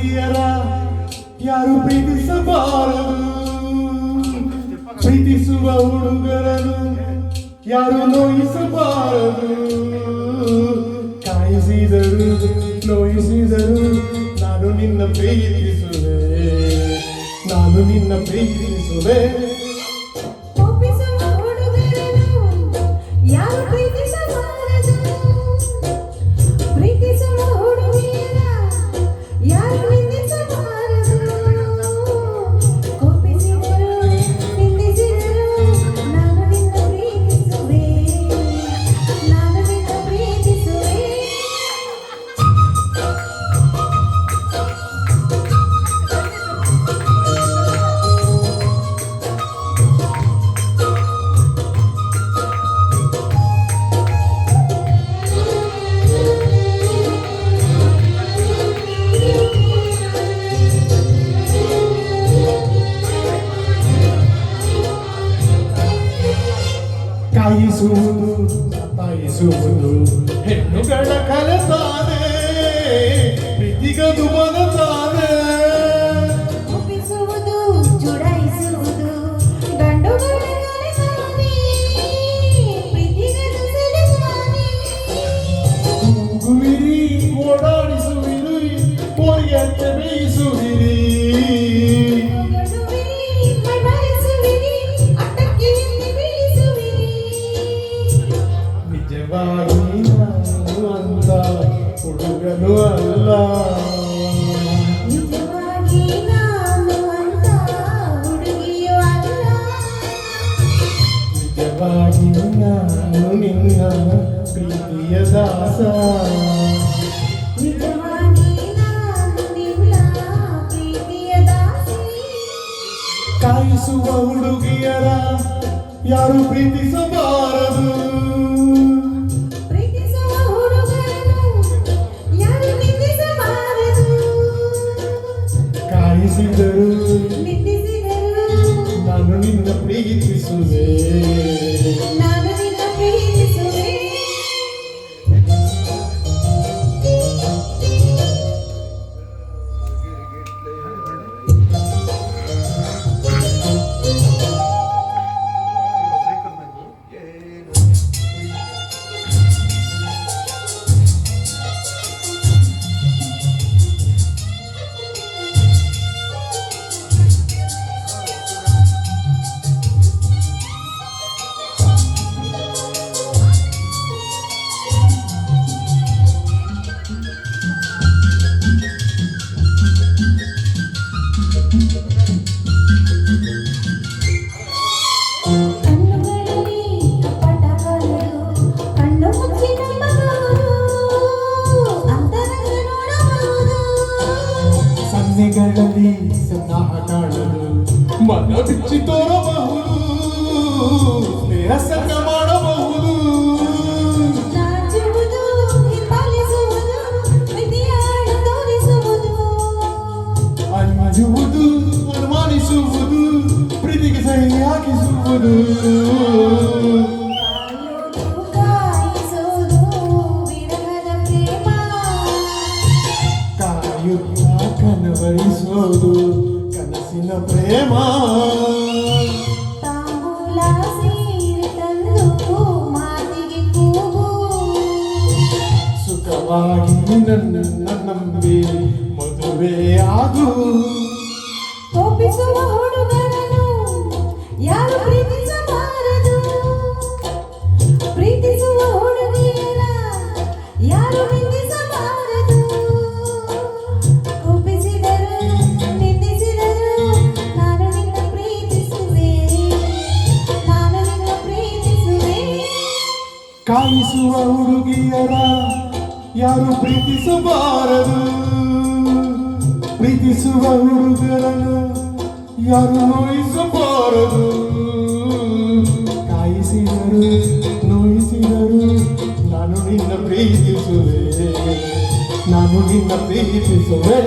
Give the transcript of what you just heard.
ಹುಡುಗಿಯರ ಯಾರು ಪ್ರೀತಿಸಬಾರದು, ಪ್ರೀತಿಸುವ ಹುಡುಗರನ್ನು ಯಾರು ನೋಯಿಸಬಾರದು. ಕಾಯಿಸಿದರು ನೋಯಿಸಿದರು ನಾನು ನಿನ್ನ ಪ್ರೀತಿಸುವೆ, ನಾನು ನಿನ್ನ ಪ್ರೀತಿಸುವೆ. ಕಾಯಿಸುವುದು ಸತಾಯಿಸುವುದು ಹೆಣ್ಣುಗಳ ಕಲೆತಾನೆ, ಪ್ರೀತಿಗದು ಬದತಾನೆ. ಒಪ್ಪಿಸುವುದು ಚುಡಾಯಿಸುವುದು ಗಂಡುಗಳ ಕಲೆತಾನೆ, ಪ್ರೀತಿಗದು ಸೆಳೆತಾನೆ. ಕೂಗುವಿರಿ ಓಡಾಡಿಸುವಿರಿ ಓರಿಯಂತೆ ಬೇಯಿಸುವಿರಿ, ನಿಜವಾಗಿ ನಾನು ಅಂತ ಹುಡುಗನು ಅಲ್ಲ, ನಿಜವಾಗಿ ನಾನು ಅಂತ ಹುಡುಗಿಯೂ ಅಲ್ಲ. ನಿಜವಾಗಿ ನಾನು ನಿನ್ನ ಪ್ರೀತಿಯ ದಾಸ, ನಿಜವಾಗಿ ನಾನು ನಿನ್ನ ಪ್ರೀತಿಯ ದಾಸಿ. ಕಾಯಿಸುವ ಹುಡುಗಿಯರ ಯಾರು ಪ್ರೀತಿಸಬಾರದು, ಪ್ರೀತಿಸುವ ಹುಡುಗರನ್ನು ಯಾರು ನಿಂದಿಸಬಾರದು. ಕಾಯಿಸಿದರು ನಿಂದಿಸಿದರು ನಾನು ನಿನ್ನ ಪ್ರೀತಿಸುವೆ, ನಾನು ನಿನ್ನ ಪ್ರೀತಿಸುವೆ. ಕಣ್ಣುಗಳಲ್ಲಿ ಪಟಕಗಳು ಕಣ್ಣು ಮುಚ್ಚಿ ನಂಬಬಹುದು, ಅಂತರಂಗ ನೋಡಬಹುದು. ಸನ್ನೆಗಳಲ್ಲಿ ಸನ್ನಾಹ ಕಾಣಲು ಮನ ಬಿಚ್ಚಿ ತೋರಬಹುದು, ಸ್ನೇಹ ಸಂಗ ಮಾಡಬಹುದು. ನಾಚುವುದು ಹಿಂಬಾಲಿಸುವುದು ವಿಧಿಯಾಳ ತೋರಿಸುವುದು, ಅನ್ಮಜುವುದು ಅನುಮಾನಿಸುವುದು ಪ್ರೀತಿಗೆ ಸಹಿ ಹಾಕಿಸುವುದು. ಕಾಯೋದು ಕಾಯಿಸೋದು ವಿರಹದ ಪ್ರೇಮ, ಕಾಯುತ್ತಾ ಕನವರಿಸೋದು ಕನಸಿನ ಪ್ರೇಮ. ತಾಂಬೂಲ ಸೀರೆ ತಂದು ಮಾತಿಗೆ ಕೂಗು, ಸುಖವಾಗಿ ನನ್ನ ನಂಬಿ ಮದುವೆ ಆಗು. ಕೋಪಿಸುವ ಹುಡುಗರನ್ನು ಯಾರು ಪ್ರೀತಿಸಬಾರದು, ಪ್ರೀತಿಸುವ ಹುಡುಗಿಯರ ಯಾರು ನಿಂದಿಸಬಾರದು. ಕೋಪಿಸಿದರು ನಿಂದಿಸಿದರು ನಾನು ನಿನ್ನ ಪ್ರೀತಿಸುವೆ, ನಾನು ನಿನ್ನ ಪ್ರೀತಿಸುವೆ. ಕಾಯಿಸುವ ಹುಡುಗಿಯರ ಯಾರು ಪ್ರೀತಿಸಬಾರದು, ಪ್ರೀತಿಸುವ ಹುಡುಗರನ್ನು ಯಾರು ನೋಯಿಸಬಾರದು. ಕಾಯಿಸಿದರು ನೋಯಿಸಿದರು ನಾನು ನಿನ್ನ ಪ್ರೀತಿಸುವೆ, ನಾನು ನಿನ್ನ ಪ್ರೀತಿಸುವೆ.